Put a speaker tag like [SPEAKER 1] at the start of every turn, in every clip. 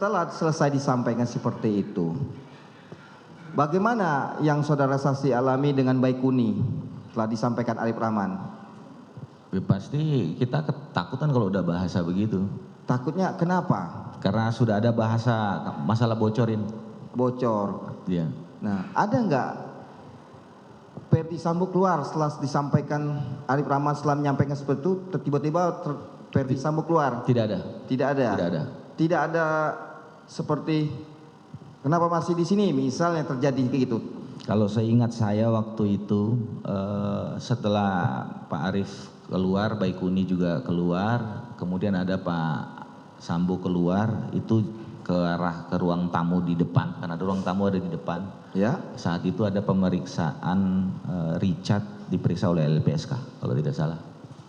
[SPEAKER 1] Setelah selesai disampaikan seperti itu, bagaimana yang saudara saksi alami dengan Baikuni telah disampaikan Arif Rahman?
[SPEAKER 2] Ya, pasti kita ketakutan kalau udah bahasa begitu.
[SPEAKER 1] Takutnya kenapa?
[SPEAKER 2] Karena sudah ada bahasa masalah bocorin.
[SPEAKER 1] Bocor.
[SPEAKER 2] Iya.
[SPEAKER 1] Nah, ada nggak Ferdi Sambo keluar setelah disampaikan Arif Rahman setelah menyampaikan seperti itu, tiba-tiba Ferdi Sambo keluar?
[SPEAKER 2] Tidak ada.
[SPEAKER 1] Tidak ada.
[SPEAKER 2] Tidak ada.
[SPEAKER 1] Tidak ada seperti kenapa masih di sini misalnya terjadi gitu.
[SPEAKER 2] Kalau seingat saya waktu itu setelah Pak Arif keluar, Baikuni juga keluar, kemudian ada Pak Sambo keluar, itu ke ruang tamu di depan, karena ada ruang tamu ada di depan.
[SPEAKER 1] Ya.
[SPEAKER 2] Saat itu ada pemeriksaan Richard diperiksa oleh LPSK kalau tidak salah.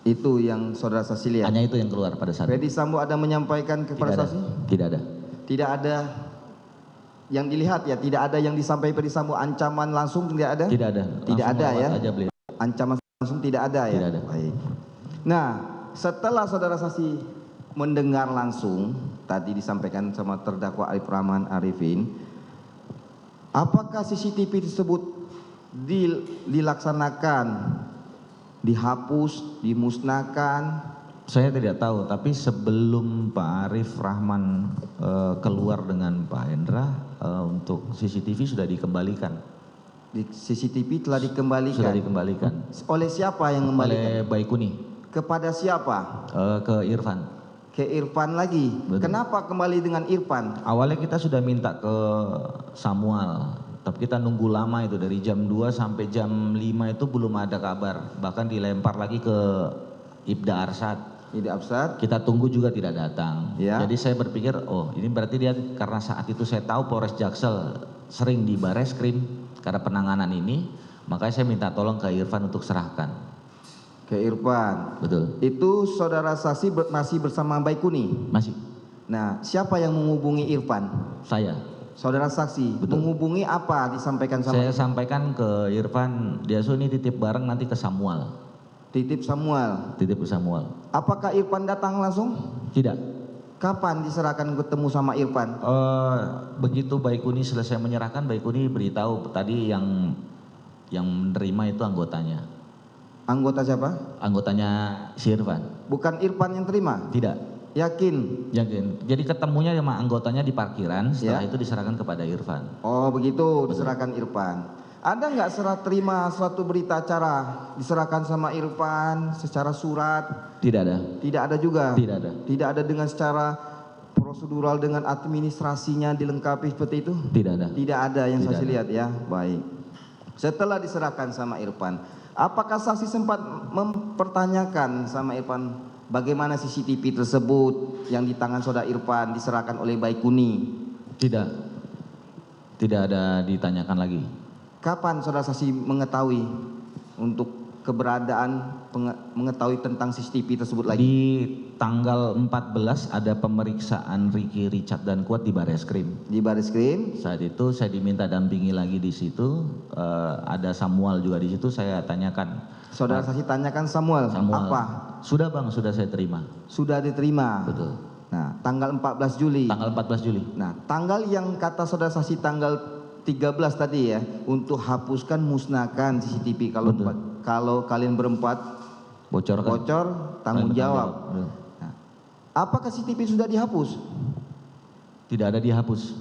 [SPEAKER 1] Itu yang saudara saksi lihat.
[SPEAKER 2] Hanya itu yang keluar pada saat
[SPEAKER 1] Ferdi
[SPEAKER 2] itu.
[SPEAKER 1] Sambo ada menyampaikan kepada saksi?
[SPEAKER 2] Tidak ada.
[SPEAKER 1] Tidak ada yang dilihat ya, tidak ada yang disampaikan Ferdi Sambo ancaman langsung tidak ada?
[SPEAKER 2] Tidak ada.
[SPEAKER 1] Tidak ada ya.
[SPEAKER 2] Aja beliau.
[SPEAKER 1] Ancaman langsung tidak ada ya.
[SPEAKER 2] Tidak ada.
[SPEAKER 1] Baik. Nah, setelah saudara saksi mendengar langsung tadi disampaikan sama terdakwa Arif Rahman Arifin, apakah CCTV tersebut dilaksanakan, dihapus, dimusnahkan?
[SPEAKER 2] Saya tidak tahu, tapi sebelum Pak Arif Rahman keluar dengan Pak Hendra, untuk CCTV sudah dikembalikan.
[SPEAKER 1] Di CCTV telah dikembalikan.
[SPEAKER 2] Sudah dikembalikan.
[SPEAKER 1] Oleh siapa yang kembalikan?
[SPEAKER 2] Oleh Baikuni.
[SPEAKER 1] Kepada siapa?
[SPEAKER 2] Ke Irfan.
[SPEAKER 1] Ke Irfan lagi.
[SPEAKER 2] Betul.
[SPEAKER 1] Kenapa kembali dengan Irfan?
[SPEAKER 2] Awalnya kita sudah minta ke Samuel, tapi kita nunggu lama itu dari jam 2 sampai jam 5 itu belum ada kabar. Bahkan dilempar lagi ke Ibda Arsyad.
[SPEAKER 1] Ibda Arsyad.
[SPEAKER 2] Kita tunggu juga tidak datang.
[SPEAKER 1] Ya.
[SPEAKER 2] Jadi saya berpikir, oh ini berarti dia, karena saat itu saya tahu Polres Jaksel sering di Bareskrim karena penanganan ini, makanya saya minta tolong ke Irfan untuk serahkan.
[SPEAKER 1] Ke Irfan.
[SPEAKER 2] Betul.
[SPEAKER 1] Itu saudara saksi masih bersama Baikuni?
[SPEAKER 2] Masih.
[SPEAKER 1] Nah, siapa yang menghubungi Irfan?
[SPEAKER 2] Saya.
[SPEAKER 1] Saudara saksi.
[SPEAKER 2] Betul.
[SPEAKER 1] Menghubungi apa disampaikan sama?
[SPEAKER 2] Saya sampaikan ke Irfan, dia ini titip barang nanti ke Samuel.
[SPEAKER 1] Titip Samuel.
[SPEAKER 2] Titip ke Samuel.
[SPEAKER 1] Apakah Irfan datang langsung?
[SPEAKER 2] Tidak.
[SPEAKER 1] Kapan diserahkan ketemu sama Irfan?
[SPEAKER 2] Begitu Baikuni selesai menyerahkan, Baikuni beritahu tadi yang menerima itu anggotanya.
[SPEAKER 1] Anggota siapa?
[SPEAKER 2] Anggotanya si Irfan.
[SPEAKER 1] Bukan Irfan yang terima?
[SPEAKER 2] Tidak.
[SPEAKER 1] Yakin?
[SPEAKER 2] Yakin. Jadi ketemunya sama anggotanya di parkiran, setelah
[SPEAKER 1] Ya.
[SPEAKER 2] itu diserahkan kepada Irfan.
[SPEAKER 1] Oh begitu. Diserahkan Irfan. Ada nggak serah terima suatu berita acara diserahkan sama Irfan secara surat?
[SPEAKER 2] Tidak ada.
[SPEAKER 1] Tidak ada juga?
[SPEAKER 2] Tidak ada.
[SPEAKER 1] Tidak ada dengan secara prosedural dengan administrasinya dilengkapi seperti itu?
[SPEAKER 2] Tidak ada.
[SPEAKER 1] Tidak ada yang
[SPEAKER 2] Tidak
[SPEAKER 1] saksi
[SPEAKER 2] ada.
[SPEAKER 1] lihat ya. Baik. Setelah diserahkan sama Irfan, apakah saksi sempat mempertanyakan sama Irfan bagaimana CCTV tersebut yang di tangan saudara Irfan diserahkan oleh Baikuni?
[SPEAKER 2] Tidak. Tidak ada ditanyakan lagi.
[SPEAKER 1] Kapan saudara saksi mengetahui untuk keberadaan mengetahui tentang CCTV tersebut lagi?
[SPEAKER 2] Di tanggal 14 ada pemeriksaan Ricky, Richard dan Kuat di Bareskrim.
[SPEAKER 1] Di Bareskrim?
[SPEAKER 2] Saat itu saya diminta dampingi lagi di situ, ada Samuel juga di situ, saya tanyakan.
[SPEAKER 1] Saudara saksi tanyakan Samuel, apa?
[SPEAKER 2] Sudah bang, sudah saya terima.
[SPEAKER 1] Sudah diterima?
[SPEAKER 2] Betul.
[SPEAKER 1] Nah, tanggal 14 Juli.
[SPEAKER 2] Tanggal 14 Juli.
[SPEAKER 1] Nah, tanggal yang kata saudara saksi tanggal 13 tadi ya, untuk hapuskan musnahkan CCTV kalau kalian berempat
[SPEAKER 2] Bocor
[SPEAKER 1] tanggung jawab. Nah, apakah CCTV sudah dihapus?
[SPEAKER 2] Tidak ada dihapus.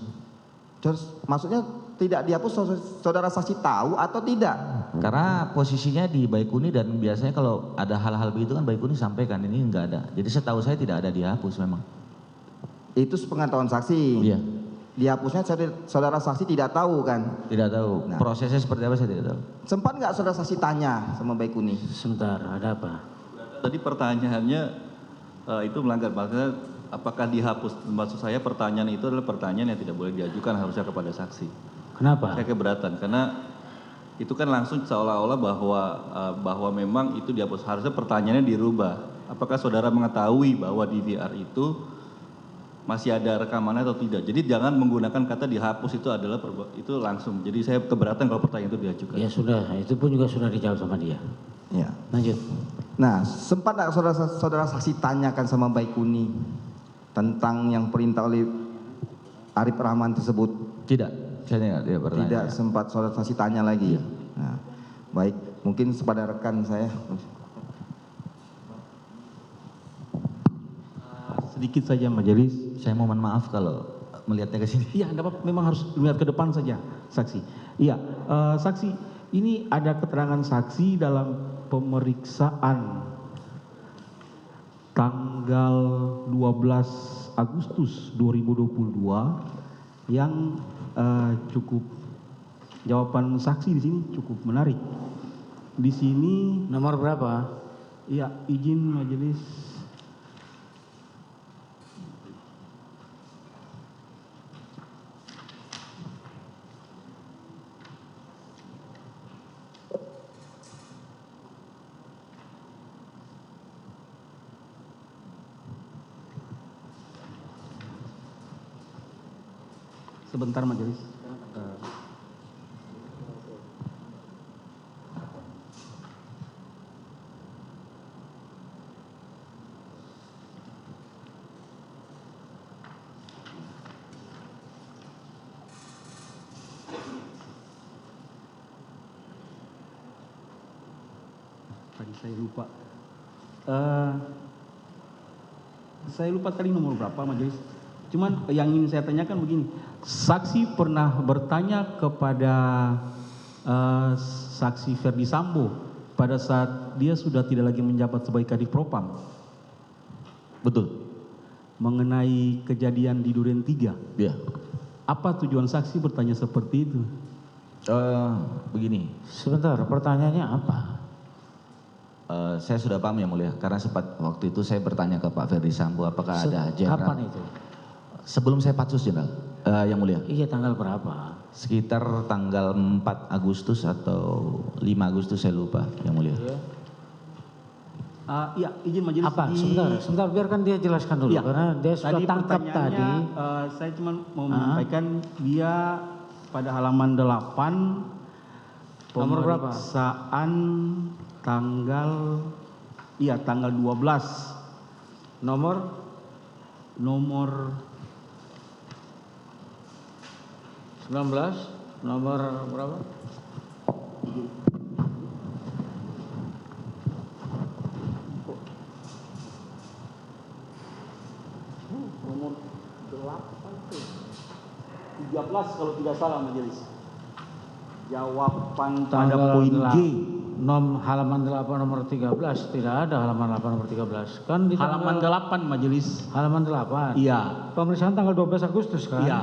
[SPEAKER 1] Terus maksudnya tidak dihapus, saudara saksi tahu atau tidak?
[SPEAKER 2] Karena posisinya di Baikuni dan biasanya kalau ada hal-hal begitu kan Baikuni sampaikan, ini enggak ada. Jadi setahu saya tidak ada dihapus memang.
[SPEAKER 1] Itu sepengetahuan saksi.
[SPEAKER 2] Iya.
[SPEAKER 1] Dihapusnya saudara saksi tidak tahu kan?
[SPEAKER 2] Tidak tahu.
[SPEAKER 1] Nah.
[SPEAKER 2] Prosesnya seperti apa saya tidak tahu.
[SPEAKER 1] Sempat nggak saudara saksi tanya sama Baikuni?
[SPEAKER 3] Sebentar, ada apa?
[SPEAKER 4] Tadi pertanyaannya itu melanggar bahasa, apakah dihapus? Maksud saya pertanyaan itu adalah pertanyaan yang tidak boleh diajukan harusnya kepada saksi.
[SPEAKER 3] Kenapa?
[SPEAKER 4] Saya keberatan karena itu kan langsung seolah-olah bahwa memang itu dihapus. Harusnya pertanyaannya dirubah. Apakah saudara mengetahui bahwa DVR itu masih ada rekamannya atau tidak? Jadi jangan menggunakan kata dihapus, itu adalah itu langsung. Jadi saya keberatan kalau pertanyaan itu diajukan.
[SPEAKER 3] Ya sudah, itu pun juga sudah dijawab sama dia.
[SPEAKER 1] Ya.
[SPEAKER 3] Lanjut.
[SPEAKER 1] Nah, sempat nggak saudara saksi tanyakan sama Baikuni tentang yang perintah oleh Arif Rahman tersebut?
[SPEAKER 2] Tidak, saya tidak bertanya.
[SPEAKER 1] Tidak sempat saudara saksi tanya lagi. Nah, baik, mungkin kepada rekan saya.
[SPEAKER 5] Sedikit saja majelis.
[SPEAKER 2] Saya mohon maaf kalau melihatnya ke sini.
[SPEAKER 5] Iya, Anda memang harus melihat ke depan saja, saksi. Iya, saksi, ini ada keterangan saksi dalam pemeriksaan tanggal 12 Agustus 2022 yang cukup, jawaban saksi di sini cukup menarik. Di sini,
[SPEAKER 3] Nomor berapa?
[SPEAKER 5] iya, izin majelis. Sebentar majelis. Tadi saya lupa. Saya lupa tadi nomor berapa majelis. Cuman yang ingin saya tanyakan begini, saksi pernah bertanya kepada saksi Ferdi Sambo pada saat dia sudah tidak lagi menjabat sebagai Kadif Propam
[SPEAKER 2] Betul.
[SPEAKER 5] mengenai kejadian di Duren 3.
[SPEAKER 2] Ya.
[SPEAKER 5] Apa tujuan saksi bertanya seperti itu?
[SPEAKER 2] Begini,
[SPEAKER 3] Sebentar, pertanyaannya apa?
[SPEAKER 2] saya sudah paham yang mulia, karena sempat waktu itu saya bertanya ke Pak Ferdi Sambo apakah ada jenderal.
[SPEAKER 3] Kapan itu?
[SPEAKER 2] Sebelum saya patsus jenderal, yang mulia.
[SPEAKER 3] Iya, tanggal berapa?
[SPEAKER 2] Sekitar tanggal 4 Agustus atau 5 Agustus saya lupa, yang mulia.
[SPEAKER 5] Iya, izin majelis.
[SPEAKER 3] Apa? Sebentar, biarkan dia jelaskan dulu,
[SPEAKER 5] Iya.
[SPEAKER 3] karena dia sudah tangkap tadi.
[SPEAKER 5] Saya cuma mau menyampaikan dia pada halaman 8
[SPEAKER 3] Nomor berapa?
[SPEAKER 5] pemeriksaan tanggal 12
[SPEAKER 3] Nomor
[SPEAKER 5] nomor
[SPEAKER 3] 19, nomor berapa?
[SPEAKER 5] nomor 8 tuh. 13 kalau tidak salah majelis. Jawaban pada poin G.
[SPEAKER 3] Halaman 8 nomor 13, tidak ada halaman 8 nomor 13. Kan di
[SPEAKER 5] Halaman
[SPEAKER 3] tanggal-
[SPEAKER 5] 8 majelis.
[SPEAKER 3] halaman 8.
[SPEAKER 5] Iya,
[SPEAKER 3] Pemeriksaan tanggal 12 Agustus kan?
[SPEAKER 5] iya.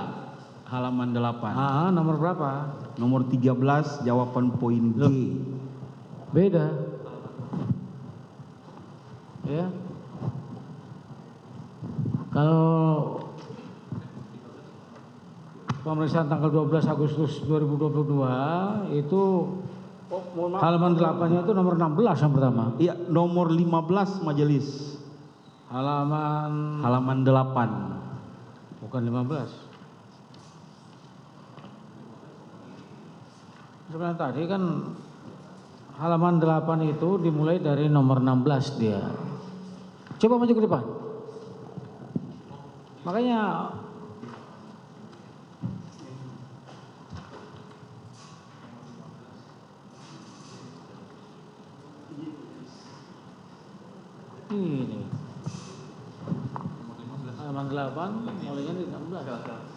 [SPEAKER 5] Halaman 8.
[SPEAKER 3] Nomor berapa?
[SPEAKER 5] Nomor 13 jawaban poin G.
[SPEAKER 3] Beda. Ya. Kalau pemeriksaan tanggal 12 Agustus 2022 itu halaman 8-nya itu nomor 16 yang pertama.
[SPEAKER 5] Iya, nomor 15 majelis. Halaman 8.
[SPEAKER 3] Bukan 15. Sebenarnya tadi kan halaman 8 itu dimulai dari nomor 16 dia. Coba maju ke depan. Makanya ini halaman 8 mulainya di 16.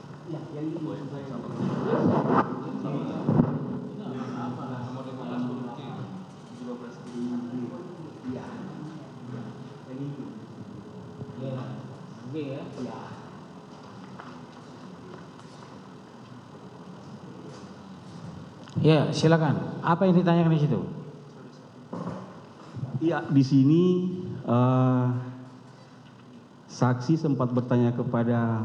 [SPEAKER 3] Ya, silakan. Apa yang ditanyakan di situ?
[SPEAKER 5] Iya, di sini saksi sempat bertanya kepada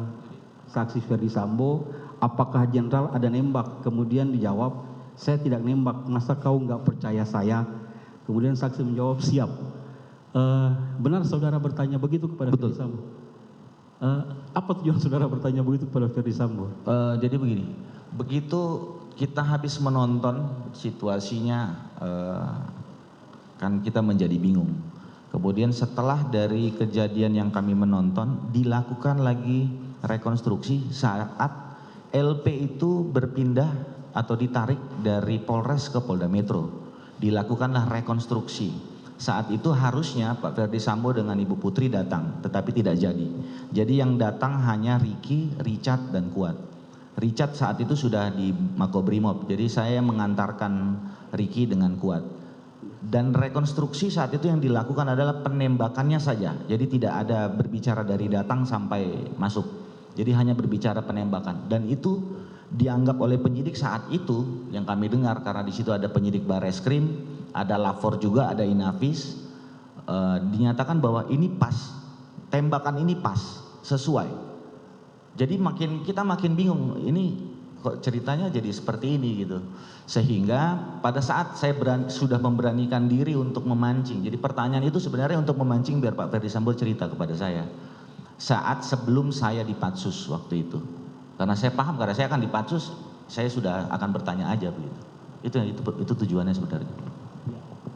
[SPEAKER 5] saksi Ferdi Sambo, apakah jenderal ada nembak? Kemudian dijawab, saya tidak nembak, masa kau nggak percaya saya? Kemudian saksi menjawab, siap. Benar saudara bertanya begitu kepada Ferdi Sambo? Apa tujuan saudara bertanya begitu kepada Ferdi Sambo?
[SPEAKER 2] Jadi begini, begitu kita habis menonton situasinya, kan kita menjadi bingung. Kemudian setelah dari kejadian yang kami menonton, dilakukan lagi rekonstruksi saat LP itu berpindah atau ditarik dari Polres ke Polda Metro. Dilakukanlah rekonstruksi. Saat itu harusnya Pak Ferdi Sambo dengan Ibu Putri datang, tetapi tidak jadi. Jadi yang datang hanya Ricky, Richard, dan Kuat. Richard saat itu sudah di Makobrimob, jadi saya mengantarkan Ricky dengan Kuat. Dan rekonstruksi saat itu yang dilakukan adalah penembakannya saja. Jadi tidak ada berbicara dari datang sampai masuk. Jadi hanya berbicara penembakan. Dan itu dianggap oleh penyidik saat itu yang kami dengar, karena di situ ada penyidik Barreskrim, ada Lapor juga, ada Inavis, dinyatakan bahwa ini pas, tembakan ini pas, sesuai. Jadi kita makin bingung, ini kok ceritanya jadi seperti ini gitu. Sehingga pada saat saya sudah memberanikan diri untuk memancing, jadi pertanyaan itu sebenarnya untuk memancing biar Pak Ferdi Sambo cerita kepada saya saat sebelum saya dipatsus waktu itu. Karena saya paham, karena saya akan dipatsus, saya sudah akan bertanya aja begitu. Itu tujuannya sebenarnya.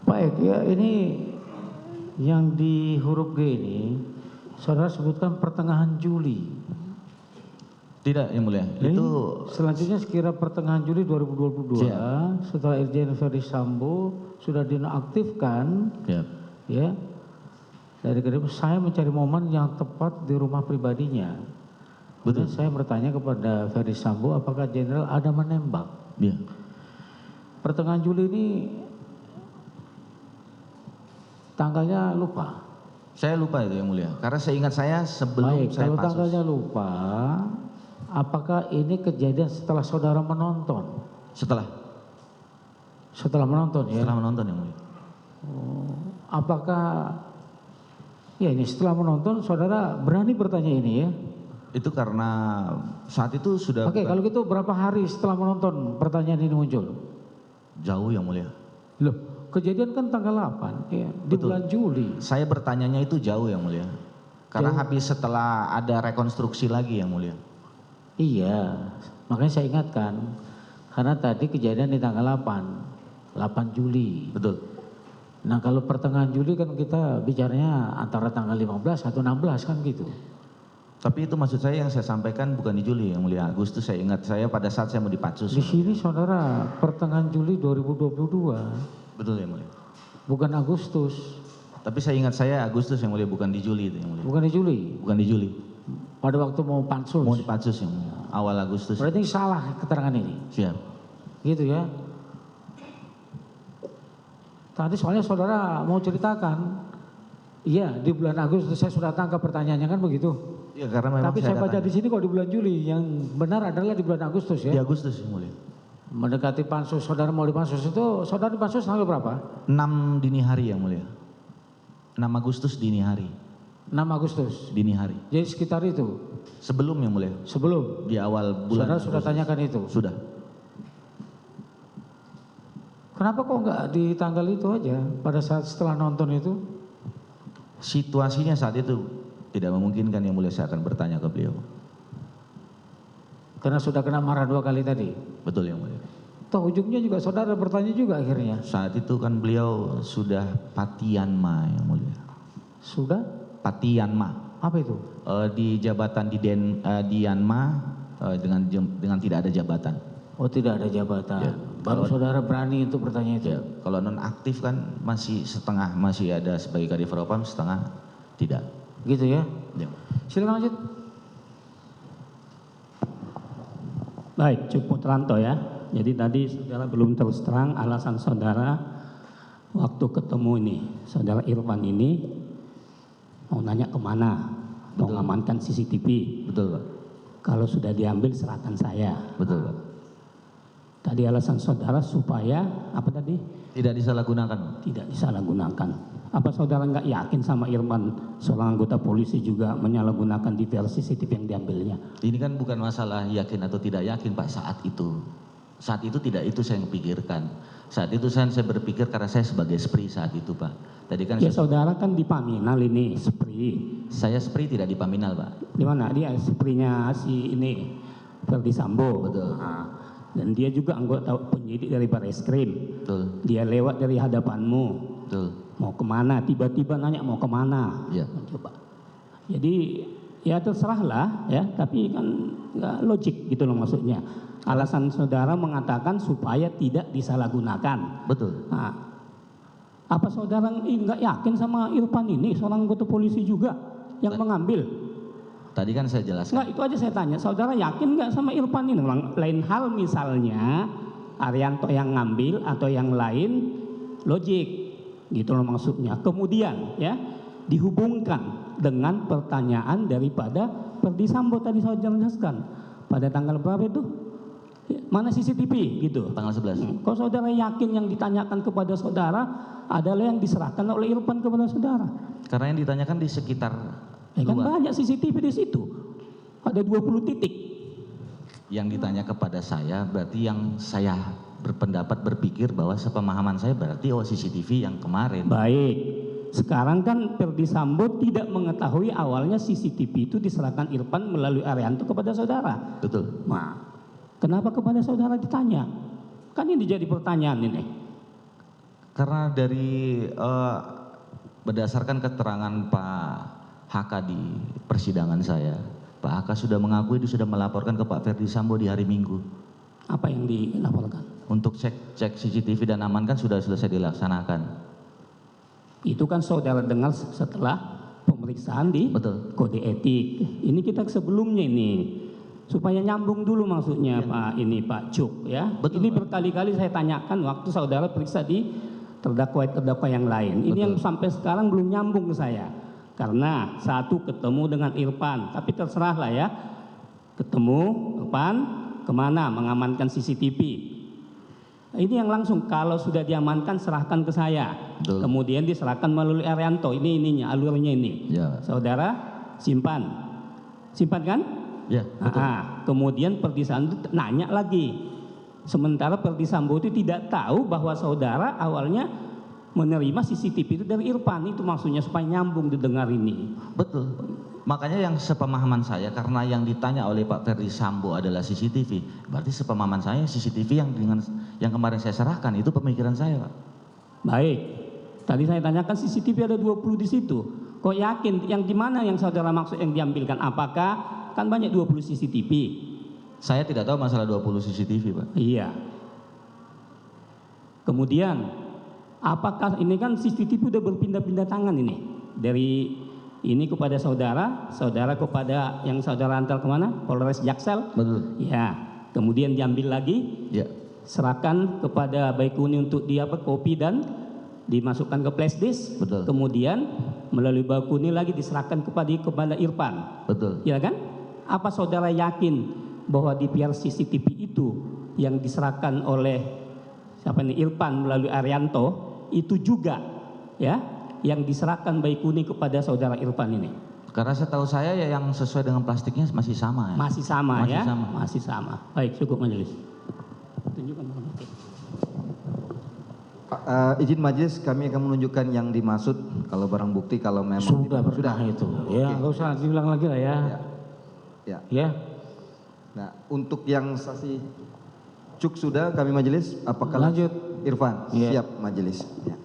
[SPEAKER 3] Baik, ya ini yang di huruf G ini saudara sebutkan pertengahan Juli.
[SPEAKER 2] Tidak, Yang Mulia.
[SPEAKER 3] Ini
[SPEAKER 2] Itu
[SPEAKER 3] selanjutnya sekira pertengahan Juli 2022 setelah Irjen Ferdi Sambo sudah dinonaktifkan, ya. Dari kedua saya mencari momen yang tepat di rumah pribadinya.
[SPEAKER 2] betul.
[SPEAKER 3] Saya bertanya kepada Ferdi Sambo apakah Jenderal ada menembak.
[SPEAKER 2] Iya.
[SPEAKER 3] Pertengahan Juli ini tanggalnya lupa.
[SPEAKER 2] Saya lupa itu Yang Mulia. Karena saya ingat saya sebelum
[SPEAKER 3] Baik,
[SPEAKER 2] saya
[SPEAKER 3] kalau
[SPEAKER 2] pasus.
[SPEAKER 3] tanggalnya lupa, apakah ini kejadian setelah saudara menonton?
[SPEAKER 2] Setelah
[SPEAKER 3] Setelah menonton ya?
[SPEAKER 2] setelah menonton Yang Mulia.
[SPEAKER 3] Apakah ya ini setelah menonton saudara berani bertanya ini ya?
[SPEAKER 2] Itu karena saat itu sudah
[SPEAKER 3] Oke, kalau gitu berapa hari setelah menonton pertanyaan ini muncul?
[SPEAKER 2] jauh Yang Mulia.
[SPEAKER 3] Loh, kejadian kan tanggal 8 ya, di
[SPEAKER 2] Betul.
[SPEAKER 3] bulan Juli.
[SPEAKER 2] Saya bertanyanya itu jauh Yang Mulia. Karena
[SPEAKER 3] Jauh.
[SPEAKER 2] habis setelah ada rekonstruksi lagi Yang Mulia.
[SPEAKER 3] Iya, makanya saya ingatkan. Karena tadi kejadian di tanggal 8 Juli.
[SPEAKER 2] Betul.
[SPEAKER 3] Nah kalau pertengahan Juli kan kita bicaranya antara tanggal 15 atau 16 kan gitu.
[SPEAKER 2] Tapi itu maksud saya yang saya sampaikan bukan di Juli Yang Mulia. Agustus saya ingat saya pada saat saya mau dipatsus.
[SPEAKER 3] Di sini saudara pertengahan Juli 2022,
[SPEAKER 2] Betul Yang Mulia.
[SPEAKER 3] bukan Agustus,
[SPEAKER 2] Tapi saya ingat saya Agustus Yang Mulia, bukan di Juli itu Yang Mulia.
[SPEAKER 3] bukan di Juli.
[SPEAKER 2] Bukan di Juli.
[SPEAKER 3] Pada waktu mau pansus.
[SPEAKER 2] Mau dipatsus Yang Mulia. Awal Agustus.
[SPEAKER 3] Berarti salah keterangan ini,
[SPEAKER 2] Siap.
[SPEAKER 3] gitu ya. Tadi soalnya saudara mau ceritakan, iya di bulan Agustus saya sudah tangkap pertanyaannya kan begitu.
[SPEAKER 2] Ya karena memang
[SPEAKER 3] Tapi saya baca
[SPEAKER 2] datang
[SPEAKER 3] di sini kok di bulan Juli, yang benar adalah di bulan Agustus
[SPEAKER 2] di
[SPEAKER 3] ya.
[SPEAKER 2] Agustus Yang Mulia.
[SPEAKER 3] Mendekati pansus, saudara mau dipansus itu, saudara dipansus tanggal berapa?
[SPEAKER 2] 6 dini hari Yang Mulia. 6 Agustus dini hari.
[SPEAKER 3] 6 Agustus.
[SPEAKER 2] Dini hari.
[SPEAKER 3] Jadi sekitar itu,
[SPEAKER 2] Sebelum Yang Mulia.
[SPEAKER 3] sebelum.
[SPEAKER 2] Di awal bulan.
[SPEAKER 3] Saudara sudah tanyakan itu.
[SPEAKER 2] Sudah.
[SPEAKER 3] Kenapa kok nggak di tanggal itu aja, pada saat setelah nonton itu?
[SPEAKER 2] Situasinya saat itu tidak memungkinkan Yang Mulia saya akan bertanya ke beliau.
[SPEAKER 3] Karena sudah kena marah 2 kali tadi.
[SPEAKER 2] Betul Yang Mulia.
[SPEAKER 3] Toh ujungnya juga saudara bertanya juga akhirnya.
[SPEAKER 2] Saat itu kan beliau sudah Patianma Yang Mulia.
[SPEAKER 3] Sudah?
[SPEAKER 2] Patianma.
[SPEAKER 3] Apa itu?
[SPEAKER 2] Di jabatan di Yanma dengan tidak ada jabatan.
[SPEAKER 3] Oh tidak ada jabatan.
[SPEAKER 2] Ya,
[SPEAKER 3] Baru
[SPEAKER 2] kalau-
[SPEAKER 3] saudara berani untuk bertanya itu.
[SPEAKER 2] Ya, kalau non aktif kan masih setengah, masih ada sebagai Kadif Propam, setengah tidak.
[SPEAKER 3] Gitu ya.
[SPEAKER 2] Ya.
[SPEAKER 3] Silakan lanjut.
[SPEAKER 6] Baik, Cuk Putranto ya. Jadi tadi saudara belum terus terang alasan saudara waktu ketemu ini, saudara Irfan ini mau nanya kemana, mau ngamankan CCTV.
[SPEAKER 2] Betul Pak.
[SPEAKER 6] Kalau sudah diambil serahkan saya.
[SPEAKER 2] Betul Pak.
[SPEAKER 6] Tadi alasan saudara supaya apa tadi?
[SPEAKER 2] Tidak disalahgunakan.
[SPEAKER 6] Tidak disalahgunakan. Apa saudara nggak yakin sama Irfan, seorang anggota polisi juga menyalahgunakan diversi CCTV yang diambilnya?
[SPEAKER 2] Ini kan bukan masalah yakin atau tidak yakin Pak saat itu. Saat itu tidak itu saya yang pikirkan. Saat itu saya berpikir karena saya sebagai SPRI saat itu Pak. Tadi kan
[SPEAKER 6] Ya saudara kan di Paminal ini, SPRI.
[SPEAKER 2] saya SPRI tidak di Paminal Pak.
[SPEAKER 6] Di mana dia SPRI-nya si ini Ferdi Sambo.
[SPEAKER 2] Betul.
[SPEAKER 6] Nah, dan dia juga anggota penyidik dari Barreskrim.
[SPEAKER 2] Betul.
[SPEAKER 6] Dia lewat dari hadapanmu.
[SPEAKER 2] Betul.
[SPEAKER 6] Mau kemana? Tiba-tiba nanya mau kemana?
[SPEAKER 2] Iya.
[SPEAKER 6] Coba. Jadi Ya terserahlah ya, tapi kan nggak logik gitu loh maksudnya. Alasan saudara mengatakan supaya tidak disalahgunakan.
[SPEAKER 2] Betul.
[SPEAKER 6] Nah, apa saudara nggak yakin sama Irfan ini, seorang anggota polisi juga yang mengambil?
[SPEAKER 2] Tadi kan saya jelaskan.
[SPEAKER 6] Nggak, itu aja saya tanya, saudara yakin nggak sama Irfan ini? Lain hal misalnya Arianto yang ngambil atau yang lain, logik gitu loh maksudnya. Kemudian ya dihubungkan dengan pertanyaan daripada Ferdy Sambo tadi saya jelaskan pada tanggal berapa itu, mana CCTV gitu,
[SPEAKER 2] Tanggal 11.
[SPEAKER 6] Kalau saudara yakin yang ditanyakan kepada saudara adalah yang diserahkan oleh Irfan kepada saudara?
[SPEAKER 2] Karena yang ditanyakan di sekitar
[SPEAKER 6] Kan
[SPEAKER 2] luar.
[SPEAKER 6] banyak CCTV di situ, ada 20 titik.
[SPEAKER 2] Yang ditanya kepada saya berarti yang saya berpendapat berpikir bahwa sepemahaman saya berarti CCTV yang kemarin.
[SPEAKER 6] Baik, sekarang kan Ferdy Sambo tidak mengetahui awalnya CCTV itu diserahkan Irfan melalui Arianto kepada saudara.
[SPEAKER 2] Betul.
[SPEAKER 6] Nah, kenapa kepada saudara ditanya? Kan ini jadi pertanyaan ini.
[SPEAKER 2] Karena dari berdasarkan keterangan Pak HK di persidangan saya, Pak HK sudah mengakui dia sudah melaporkan ke Pak Ferdy Sambo di hari Minggu.
[SPEAKER 6] Apa yang dilaporkan?
[SPEAKER 2] Untuk cek CCTV dan amankan sudah selesai dilaksanakan.
[SPEAKER 6] Itu kan saudara dengar setelah pemeriksaan di
[SPEAKER 2] Betul.
[SPEAKER 6] kode etik. Ini kita sebelumnya ini supaya nyambung dulu maksudnya Pak Cuk ya.
[SPEAKER 2] Betul,
[SPEAKER 6] Ini
[SPEAKER 2] Pak.
[SPEAKER 6] berkali-kali saya tanyakan waktu saudara periksa di terdakwa yang lain. Ini
[SPEAKER 2] Betul.
[SPEAKER 6] yang sampai sekarang belum nyambung ke saya. Karena satu ketemu dengan Irfan, tapi terserah lah ya. Ketemu Irfan kemana mengamankan CCTV. Ini yang langsung kalau sudah diamankan serahkan ke saya.
[SPEAKER 2] Betul.
[SPEAKER 6] Kemudian diserahkan melalui Arianto. Ini ininya alurnya ini.
[SPEAKER 2] Ya.
[SPEAKER 6] Saudara simpan. Simpan kan?
[SPEAKER 2] Ya, betul.
[SPEAKER 6] Kemudian Ferdy Sambo nanya lagi. Sementara Ferdy Sambo itu tidak tahu bahwa saudara awalnya menerima CCTV itu dari Irfan. Itu maksudnya supaya nyambung didengar ini.
[SPEAKER 2] Betul. Makanya yang sepemahaman saya, karena yang ditanya oleh Pak Ferdy Sambo adalah CCTV, berarti sepemahaman saya CCTV yang kemarin saya serahkan itu pemikiran saya, Pak.
[SPEAKER 6] Baik. Tadi saya tanyakan CCTV ada 20 di situ. Kok yakin yang di mana yang saudara maksud yang diambilkan? Apakah kan banyak 20 CCTV?
[SPEAKER 2] Saya tidak tahu masalah 20 CCTV, Pak.
[SPEAKER 6] Iya. Kemudian apakah ini kan CCTV udah berpindah-pindah tangan ini dari ini kepada saudara, saudara kepada yang saudara antar kemana? Polres Jaksel.
[SPEAKER 2] Betul.
[SPEAKER 6] Ya. Kemudian diambil lagi,
[SPEAKER 2] Ya.
[SPEAKER 6] serahkan kepada Baikuni untuk kopi dan dimasukkan ke flash disk.
[SPEAKER 2] Betul.
[SPEAKER 6] Kemudian melalui Baikuni lagi diserahkan kepada Irfan.
[SPEAKER 2] Betul.
[SPEAKER 6] Ya kan? Apa saudara yakin bahwa di PR CCTV itu yang diserahkan oleh siapa ini Irfan melalui Arianto itu juga ya yang diserahkan Baikuni kepada saudara Irfan ini?
[SPEAKER 2] Karena setahu saya ya yang sesuai dengan plastiknya masih sama ya.
[SPEAKER 6] Masih sama
[SPEAKER 2] Masih
[SPEAKER 6] ya?
[SPEAKER 2] sama.
[SPEAKER 6] Masih sama. Baik, cukup majelis. Tunjukkan barang bukti.
[SPEAKER 1] Izin majelis, kami akan menunjukkan yang dimaksud kalau barang bukti kalau memang
[SPEAKER 3] Sudah pernah itu. Ya, nggak usah diulang lagi lah ya.
[SPEAKER 1] Ya.
[SPEAKER 3] Ya.
[SPEAKER 1] Nah, untuk yang saksi Cuk sudah kami majelis, apakah
[SPEAKER 3] Lanjut.
[SPEAKER 1] Irfan?
[SPEAKER 3] Iya.
[SPEAKER 1] Siap majelis. Ya.